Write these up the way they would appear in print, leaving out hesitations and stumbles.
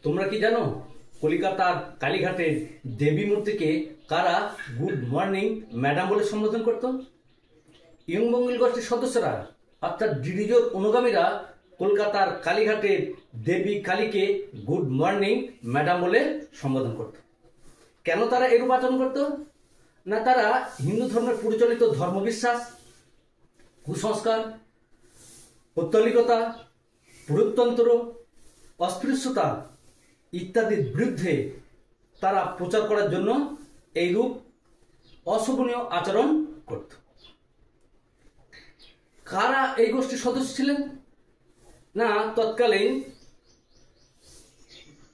তোমরা কি জানো কলিকাতার কালীঘাটের দেবী মূর্তিকে কারা গুড মর্নিং ম্যাডাম বলে সম্বোধন করত? ইয়ং বেঙ্গল গোষ্ঠীর সদস্যরা অর্থাৎ ডিডিজোর অনুগামীরা কলকাতার কালীঘাটের দেবী কালীকে গুড মর্নিং ম্যাডাম বলে সম্বোধন করত। কেন তারা এরূপ আচরণ করত? না, তারা হিন্দু ধর্মের প্রচলিত ধর্মবিশ্বাস, কুসংস্কার, পৌত্তলিকতা, পুরুষতন্ত্র, অস্পৃশ্যতা ইত্যাদির বিরুদ্ধে তারা প্রচার করার জন্য এইরূপ অশোভনীয় আচরণ করত। কারা এই গোষ্ঠীর সদস্য ছিলেন? না, তৎকালীন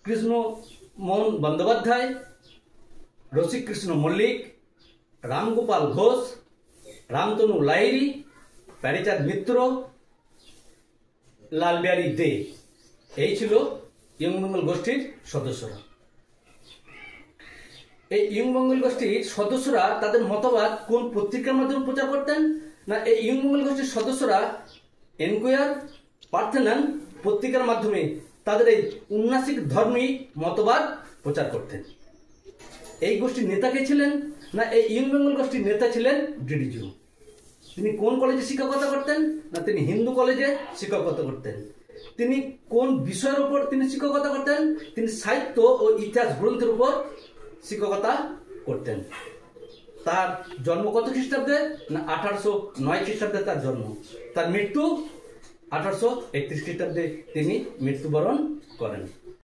কৃষ্ণমোহন বন্দ্যোপাধ্যায়, রসিকৃষ্ণ মল্লিক, রামগোপাল ঘোষ, রামতনু লাহিড়ী, প্যারীচাঁদ মিত্র, লালবিহারী দে, এই ছিল ইয়ং বেঙ্গল গোষ্ঠীর সদস্যরা। এই ইয়ং বেঙ্গল গোষ্ঠীর সদস্যরা তাদের মতবাদ কোন পত্রিকার মাধ্যমে প্রচার করতেন? না, এই ইয়ং বেঙ্গল গোষ্ঠীর সদস্যরা এনকোয়ার, পার্থেনন পত্রিকার মাধ্যমে তাদের এই উন্নাসিক ধর্মী মতবাদ প্রচার করতেন। এই গোষ্ঠীর নেতা কে ছিলেন? না, এই ইয়ং বেঙ্গল গোষ্ঠীর নেতা ছিলেন ডিডিজো। তিনি কোন কলেজে শিক্ষকতা করতেন? না, তিনি হিন্দু কলেজে শিক্ষকতা করতেন। তিনি কোন বিষয়ের উপর তিনি শিক্ষকতা করতেন? তিনি সাহিত্য ও ইতিহাস গ্রন্থের উপর শিক্ষকতা করতেন। তার জন্ম কত খ্রিস্টাব্দে? না, 1809 খ্রিস্টাব্দে তার জন্ম। তার মৃত্যু 1831 খ্রিস্টাব্দে তিনি মৃত্যুবরণ করেন।